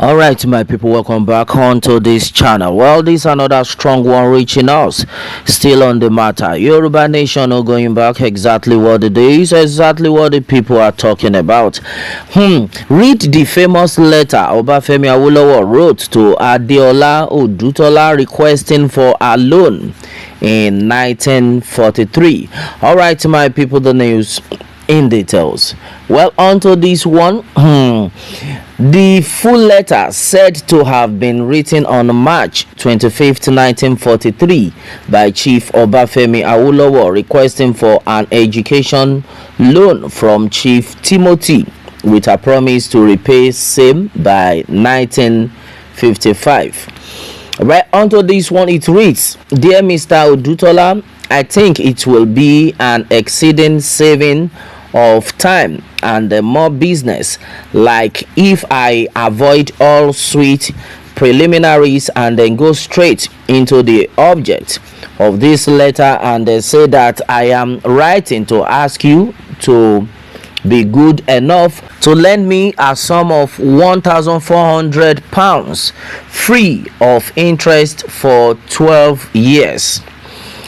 All right, my people, welcome back onto this channel. Well, this is another strong one reaching us. Still on the matter, Yoruba nation not going back. Exactly what it is, exactly what the people are talking about. Read the famous letter Obafemi Awolowo wrote to Adeola Odutola requesting for a loan in 1943. All right, my people, the news in details. Well, onto this one. The full letter said to have been written on March 25th, 1943 by Chief Obafemi Awolowo requesting for an education loan from Chief Timothy with a promise to repay same by 1955. Right onto this one, it reads, "Dear Mr. Odutola, I think it will be an exceeding saving of time and more business, like if I avoid all sweet preliminaries and then go straight into the object of this letter and say that I am writing to ask you to be good enough to lend me a sum of £1,400 free of interest for 12 years.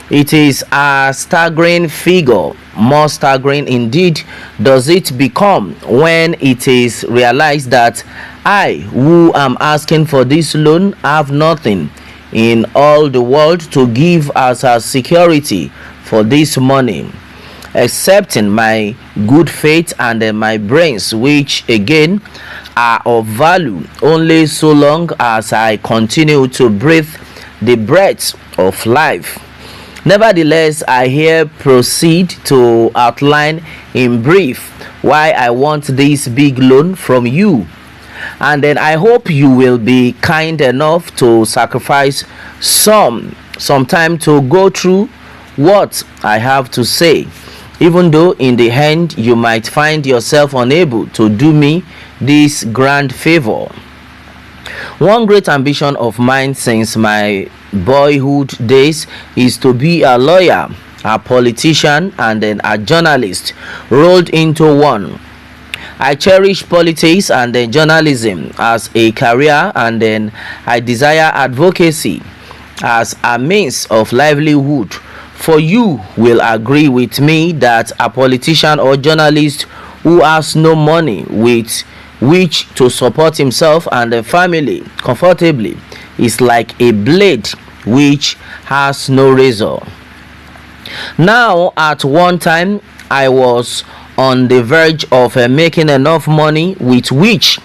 It is a staggering figure. More staggering indeed does it become when it is realized that I, who am asking for this loan, have nothing in all the world to give as a security for this money, excepting my good faith and my brains, which again are of value only so long as I continue to breathe the breath of life. Nevertheless, I here proceed to outline in brief why I want this big loan from you, and then I hope you will be kind enough to sacrifice some time to go through what I have to say, even though in the end you might find yourself unable to do me this grand favor. One great ambition of mine since my boyhood days is to be a lawyer, a politician, and then a journalist rolled into one. I cherish politics and then journalism as a career, and then I desire advocacy as a means of livelihood. For you will agree with me that a politician or journalist who has no money with which to support himself and the family comfortably is like a blade which has no razor. Now, at one time, I was on the verge of making enough money with which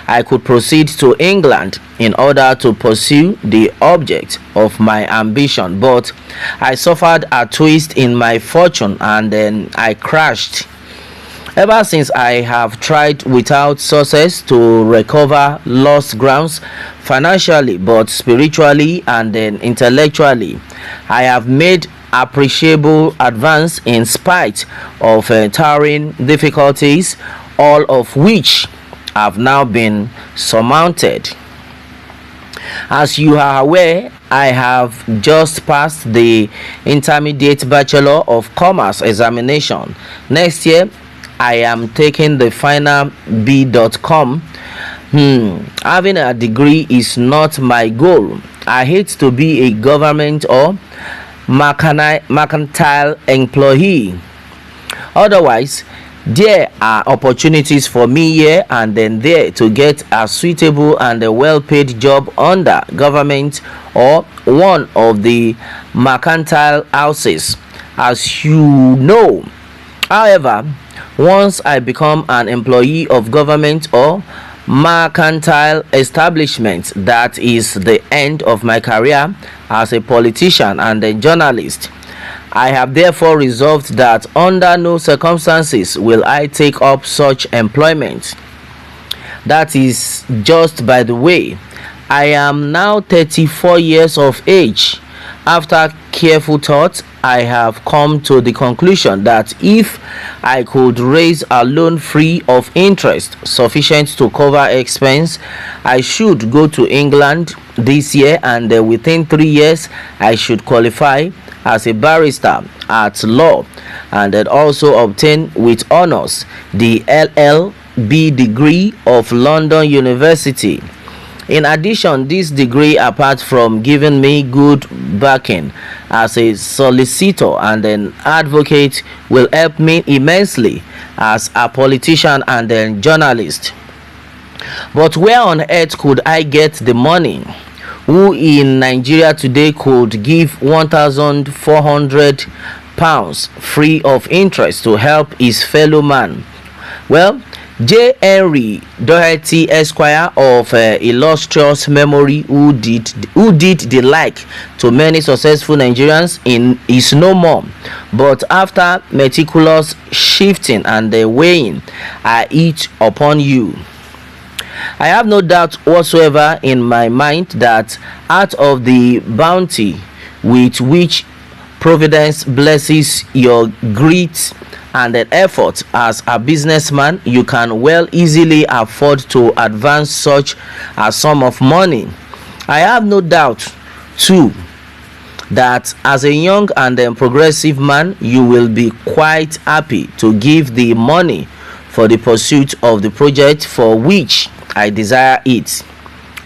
I could proceed to England in order to pursue the object of my ambition, but I suffered a twist in my fortune and then I crashed. Ever since, I have tried without success to recover lost grounds financially, but spiritually and then intellectually I have made appreciable advance in spite of towering difficulties, all of which have now been surmounted. As you are aware, I have just passed the intermediate Bachelor of Commerce examination. Next year I am taking the final B.com. Having a degree is not my goal. I hate to be a government or mercantile employee. Otherwise, there are opportunities for me here and then there to get a suitable and a well-paid job under government or one of the mercantile houses, as you know. However, once I become an employee of government or mercantile establishment, that is the end of my career as a politician and a journalist. I have therefore resolved that under no circumstances will I take up such employment. That is just by the way. I am now 34 years of age. After careful thought, I have come to the conclusion that if I could raise a loan free of interest sufficient to cover expense, I should go to England this year, and within 3 years I should qualify as a barrister at law and then also obtain with honors the LLB degree of London University. In addition, this degree, apart from giving me good backing as a solicitor and an advocate, will help me immensely as a politician and a journalist. But where on earth could I get the money? Who in Nigeria today could give 1,400 pounds free of interest to help his fellow man? Well, J. Henry Doherty Esquire of illustrious memory, who did the like to many successful Nigerians, is no more. But after meticulous shifting and weighing, I eat upon you. I have no doubt whatsoever in my mind that out of the bounty with which Providence blesses your grit and an effort as a businessman, you can well easily afford to advance such a sum of money. I have no doubt too that as a young and progressive man, you will be quite happy to give the money for the pursuit of the project for which I desire it.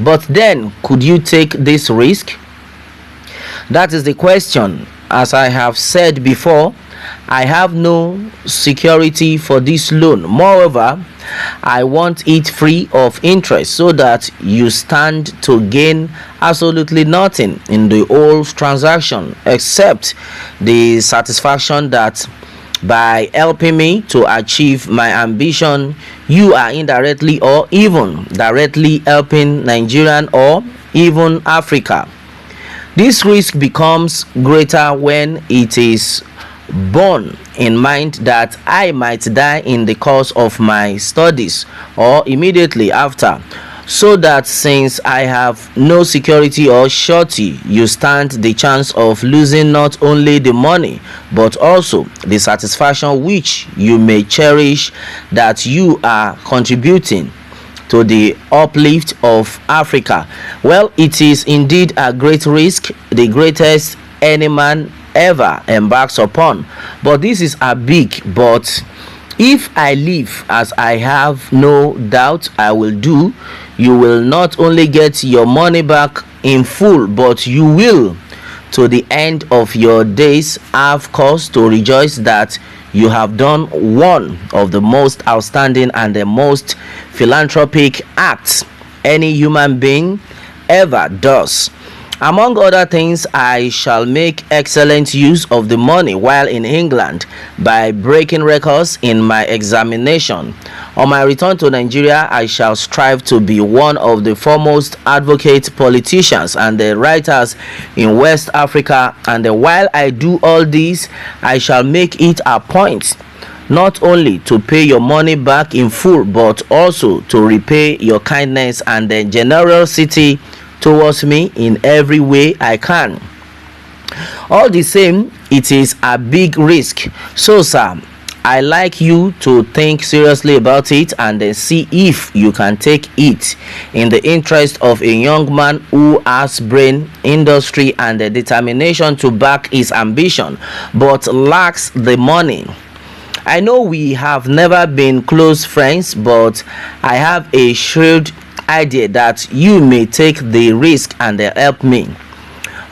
But then, could you take this risk? That is the question. As I have said before, I have no security for this loan. Moreover, I want it free of interest so that you stand to gain absolutely nothing in the whole transaction except the satisfaction that by helping me to achieve my ambition, you are indirectly or even directly helping Nigerian or even Africa. This risk becomes greater when it is borne in mind that I might die in the course of my studies or immediately after, so that since I have no security or surety, you stand the chance of losing not only the money but also the satisfaction which you may cherish that you are contributing to the uplift of Africa. Well, it is indeed a great risk, the greatest any man ever embarks upon. But this is a big but. If I live, as I have no doubt I will do, you will not only get your money back in full, but you will, to the end of your days, have cause to rejoice that you have done one of the most outstanding and the most philanthropic acts any human being ever does. Among other things, I shall make excellent use of the money while in England by breaking records in my examination. On my return to Nigeria, I shall strive to be one of the foremost advocate politicians and the writers in West Africa, and while I do all this, I shall make it a point not only to pay your money back in full, but also to repay your kindness and the generosity towards me in every way I can. All the same, it is a big risk. So, sir, I like you to think seriously about it and then see if you can take it in the interest of a young man who has brain, industry, and the determination to back his ambition but lacks the money. I know we have never been close friends, but I have a shrewd idea that you may take the risk and help me.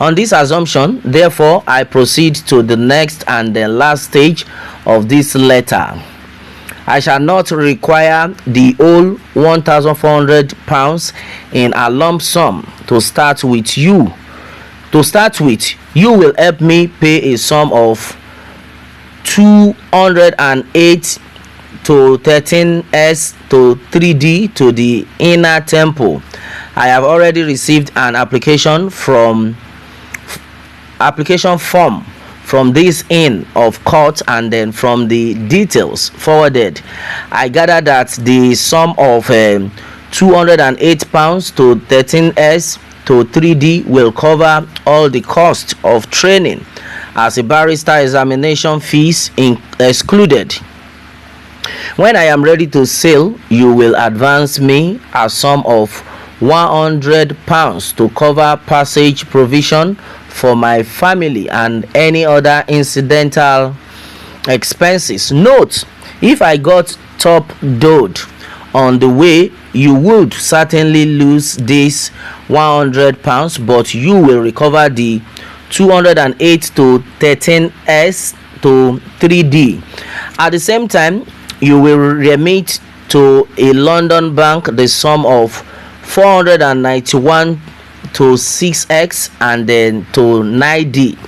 On this assumption, therefore, I proceed to the next and the last stage of this letter. I shall not require the whole 1,400 pounds in a lump sum to start with. You will help me pay a sum of 208 to 13s to 3d to the inner temple. I have already received an application form from this inn of court, and then from the details forwarded, I gather that the sum of 208 pounds to 13s to 3d will cover all the cost of training as a barrister, examination fees excluded. When I am ready to sail, you will advance me a sum of 100 pounds to cover passage provision for my family and any other incidental expenses. Note, if I got top dode on the way, you would certainly lose this £100, but you will recover the 208 to 13s to 3D. At the same time, you will remit to a London bank the sum of 491 to 6x and then to 9D.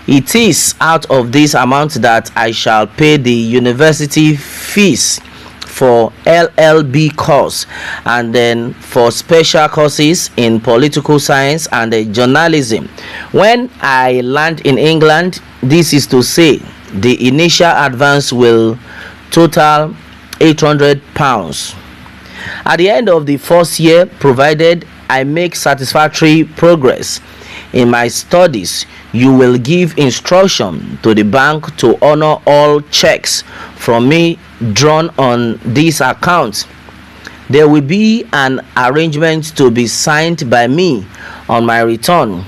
It is out of this amount that I shall pay the university fees for LLB course and then for special courses in political science and journalism. When I land in England, this is to say the initial advance will total £800. At the end of the first year, provided I make satisfactory progress in my studies, you will give instruction to the bank to honor all checks from me drawn on this account. There will be an arrangement to be signed by me on my return.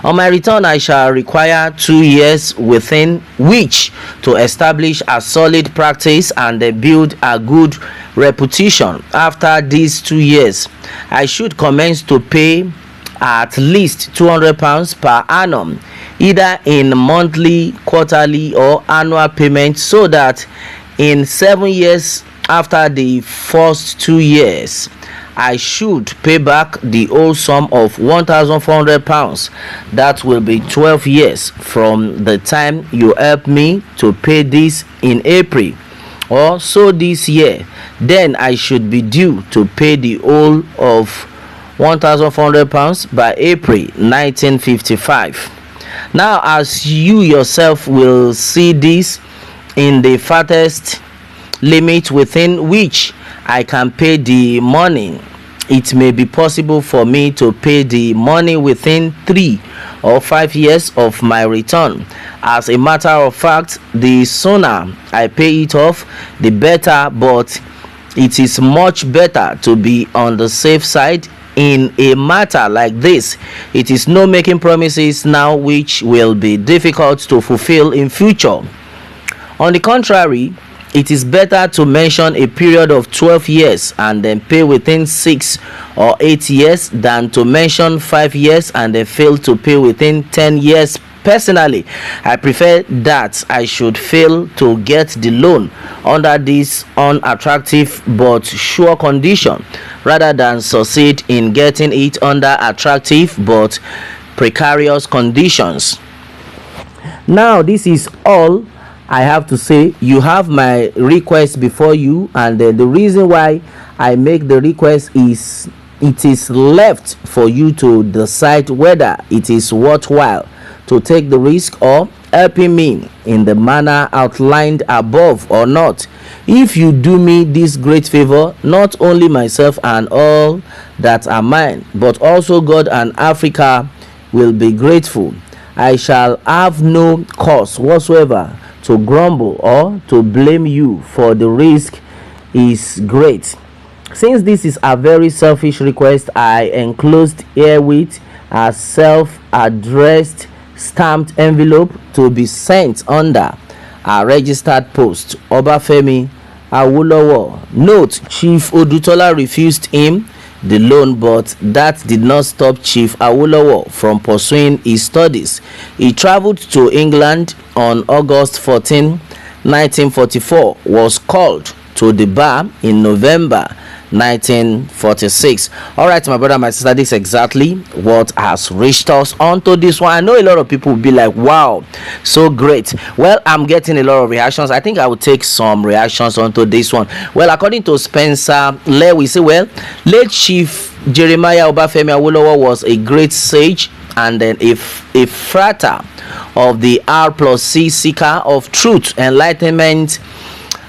On my return, I shall require 2 years within which to establish a solid practice and build a good reputation. After these 2 years, I should commence to pay at least £200 per annum, either in monthly, quarterly, or annual payments, so that in 7 years after the first 2 years, I should pay back the whole sum of £1,400. That will be 12 years from the time you help me to pay this in April or so this year. Then I should be due to pay the whole of £1,400 by April 1955. Now, as you yourself will see this in the farthest limit within which I can pay the money, it may be possible for me to pay the money within 3 or 5 years of my return. As a matter of fact, the sooner I pay it off, the better, but it is much better to be on the safe side in a matter like this. It is no making promises now which will be difficult to fulfill in future. On the contrary, it is better to mention a period of 12 years and then pay within 6 or 8 years than to mention 5 years and then fail to pay within 10 years. Personally, I prefer that I should fail to get the loan under this unattractive but sure condition rather than succeed in getting it under attractive but precarious conditions. Now, this is all I have to say. You have my request before you, and the reason why I make the request is it is left for you to decide whether it is worthwhile to take the risk or helping me in the manner outlined above or not. If you do me this great favor, not only myself and all that are mine, but also God and Africa will be grateful. I shall have no cause whatsoever to grumble or to blame you, for the risk is great. Since this is a very selfish request, I enclosed herewith a self-addressed stamped envelope to be sent under a registered post, Obafemi Awolowo. Note: Chief Odutola refused him the loan, but that did not stop Chief Awolowo from pursuing his studies. He traveled to England on August 14, 1944, was called to the bar in November 1946. All right, my brother, my sister, this is exactly what has reached us onto this one. I know a lot of people will be like, wow, so great. Well, I'm getting a lot of reactions. I think I will take some reactions onto this one. Well, according to Spencer Lee, we say, well, late Chief Jeremiah Obafemi Awolowo was a great sage and then a frater of the R+C, seeker of truth, enlightenment,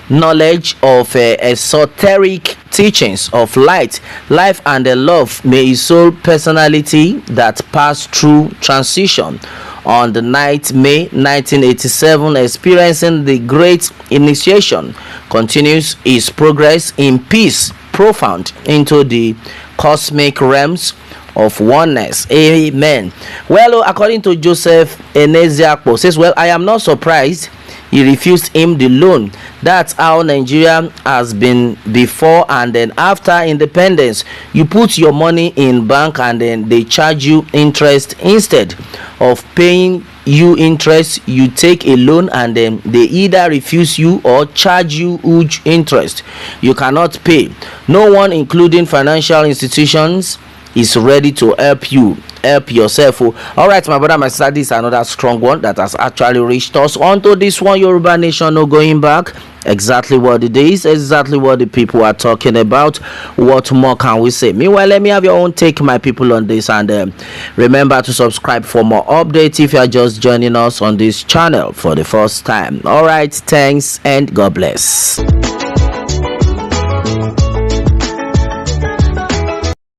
knowledge of esoteric teachings of light, life, and the love. May his soul personality that passed through transition on the night May 1987, experiencing the great initiation, continues his progress in peace profound into the cosmic realms of oneness. Amen. Well, according to Joseph Eneziakpo, says, well, I am not surprised he refused him the loan. That's how Nigeria has been before and then after independence. You put your money in bank and then they charge you interest. Instead of paying you interest, you take a loan and then they either refuse you or charge you huge interest you cannot pay. No one, including financial institutions, is ready to help you. Help yourself. All right, my brother, my sister, this is another strong one that has actually reached us. Onto this one, Yoruba Nation, no going back. Exactly what it is, exactly what the people are talking about. What more can we say? Meanwhile, let me have your own take, my people, on this, and remember to subscribe for more updates if you are just joining us on this channel for the first time. All right, thanks and God bless.